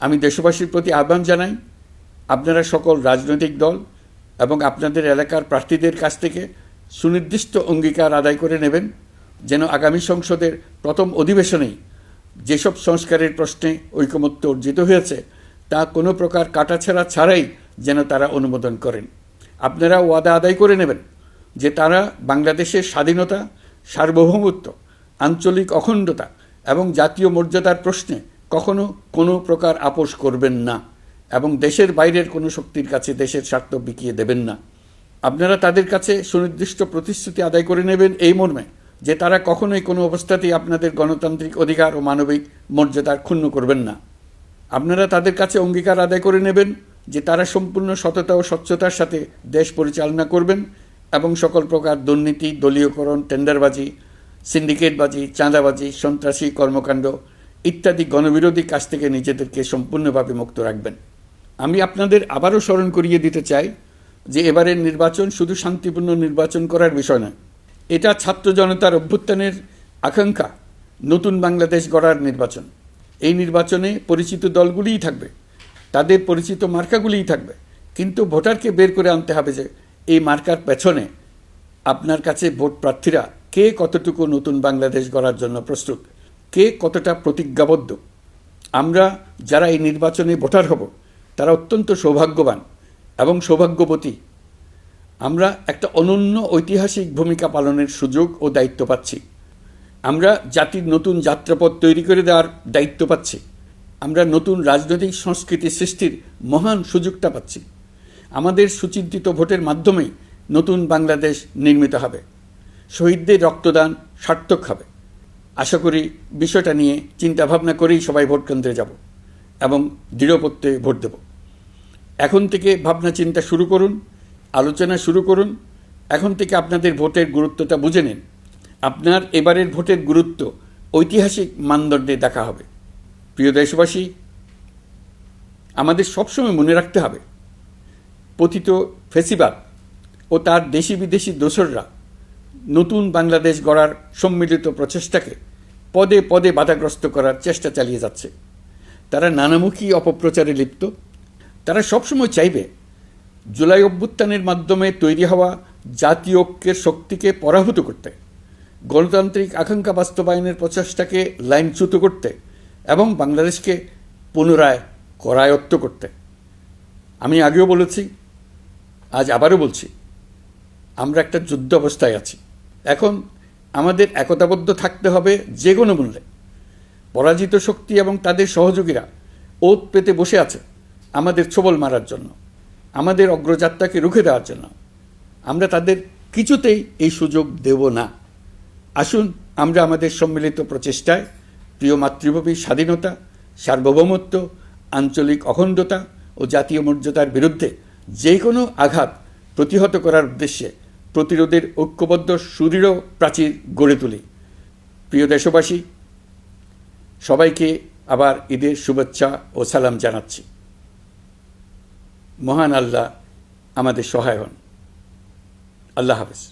আমি দেশবাসীর প্রতি আহ্বান জানাই, আপনারা সকল রাজনৈতিক দল এবং আপনাদের এলাকার প্রার্থীদের কাছ থেকে সুনির্দিষ্ট অঙ্গীকার আদায় করে নেবেন, যেন আগামী সংসদের প্রথম অধিবেশনেই যেসব সংস্কারের প্রশ্নে ঐকমত্য অর্জিত হয়েছে তা কোনো প্রকার কাটাছেঁড়া ছাড়াই যেন তারা অনুমোদন করেন। আপনারা ওয়াদা আদায় করে নেবেন যে তারা বাংলাদেশের স্বাধীনতা, সার্বভৌমত্ব, আঞ্চলিক অখণ্ডতা এবং জাতীয় মর্যাদার প্রশ্নে কখনো কোনো প্রকার আপোষ করবেন না এবং দেশের বাইরের কোনো শক্তির কাছে দেশের স্বার্থ বিকিয়ে দেবেন না। আপনারা তাদের কাছে সুনির্দিষ্ট প্রতিশ্রুতি আদায় করে নেবেন এই মর্মে যে তারা কখনোই কোনো অবস্থাতেই আপনাদের গণতান্ত্রিক অধিকার ও মানবিক মর্যাদার ক্ষুণ্ণ করবেন না। আপনারা তাদের কাছে অঙ্গীকার আদায় করে নেবেন যে তারা সম্পূর্ণ সততা ও স্বচ্ছতার সাথে দেশ পরিচালনা করবেন এবং সকল প্রকার দুর্নীতি, দলীয়করণ, টেন্ডারবাজি, সিন্ডিকেটবাজি, চাঁদাবাজি, সন্ত্রাসী কর্মকাণ্ড ইত্যাদি গণবিরোধী কাজ থেকে নিজেদেরকে সম্পূর্ণভাবে মুক্ত রাখবেন। আমি আপনাদের আবারও স্মরণ করিয়ে দিতে চাই যে এবারের নির্বাচন শুধু শান্তিপূর্ণ নির্বাচন করার বিষয় নয়, এটা ছাত্র জনতার অভ্যুত্থানের আকাঙ্ক্ষা নতুন বাংলাদেশ গড়ার নির্বাচন। এই নির্বাচনে পরিচিত দলগুলিই থাকবে, তাদের পরিচিত মার্কাগুলিই থাকবে, কিন্তু ভোটারকে বের করে আনতে হবে যে এই মার্কার পেছনে আপনার কাছে ভোট প্রার্থীরা কে কতটুকু নতুন বাংলাদেশ গড়ার জন্য প্রস্তুত, কে কতটা প্রতিজ্ঞাবদ্ধ। আমরা যারা এই নির্বাচনে ভোটার হব তারা অত্যন্ত সৌভাগ্যবান এবং সৌভাগ্যবতী। আমরা একটা অনন্য ঐতিহাসিক ভূমিকা পালনের সুযোগ ও দায়িত্ব পাচ্ছি। আমরা জাতির নতুন যাত্রাপথ তৈরি করে দেওয়ার দায়িত্ব পাচ্ছি। আমরা নতুন রাজনৈতিক সংস্কৃতি সৃষ্টির মহান সুযোগটা পাচ্ছি। আমাদের সুচিন্তিত ভোটের মাধ্যমেই নতুন বাংলাদেশ নির্মিত হবে। শহীদদের রক্তদান সার্থক হবে। আশা করি বিষয়টা নিয়ে চিন্তাভাবনা করেই সবাই ভোট কেন্দ্রে যাব এবং দৃঢ়প্রত্যয়ে ভোট দেব। এখন থেকে ভাবনা চিন্তা শুরু করুন, আলোচনা শুরু করুন। এখন থেকে আপনাদের ভোটের গুরুত্বটা বুঝে নিন। আপনার এবারের ভোটের গুরুত্ব ঐতিহাসিক মানদণ্ডে দেখা হবে। প্রিয় দেশবাসী, আমাদের সবসময় মনে রাখতে হবে পতিত ফ্যাসিবাদ ও তার দেশি বিদেশি দোসররা নতুন বাংলাদেশ গড়ার সম্মিলিত প্রচেষ্টাকে পদে পদে বাধাগ্রস্ত করার চেষ্টা চালিয়ে যাচ্ছে। তারা নানামুখী অপপ্রচারে লিপ্ত। তারা সবসময় চাইবে জুলাই অভ্যুত্থানের মাধ্যমে তৈরি হওয়া জাতীয় ঐক্যের শক্তিকে পরাভূত করতে, গণতান্ত্রিক আকাঙ্ক্ষা বাস্তবায়নের প্রচেষ্টাকে লাইনচ্যুত করতে এবং বাংলাদেশকে পুনরায় করায়ত্ত করতে। আমি আগেও বলেছি, আজ আবারও বলছি, আমরা একটা যুদ্ধ অবস্থায় আছি। এখন আমাদের একতাবদ্ধ থাকতে হবে যে কোনো মূল্যে। পরাজিত শক্তি এবং তাদের সহযোগীরা ওত পেতে বসে আছে আমাদের ছোবল মারার জন্য, আমাদের অগ্রযাত্রাকে রুখে দেওয়ার জন্য। আমরা তাদের কিছুতেই এই সুযোগ দেব না। আসুন আমরা আমাদের সম্মিলিত প্রচেষ্টায় প্রিয় মাতৃভূমির স্বাধীনতা, সার্বভৌমত্ব, আঞ্চলিক অখণ্ডতা ও জাতীয় মর্যাদার বিরুদ্ধে যে কোনো আঘাত প্রতিহত করার উদ্দেশ্যে প্রতিরোধের ঐক্যবদ্ধ সুদৃঢ় প্রাচীর গড়ে তুলি। প্রিয় দেশবাসী, সবাইকে আবার ঈদের শুভেচ্ছা ও সালাম জানাচ্ছি। মহান আল্লাহ আমাদের সহায় হন। আল্লাহ হাফেজ।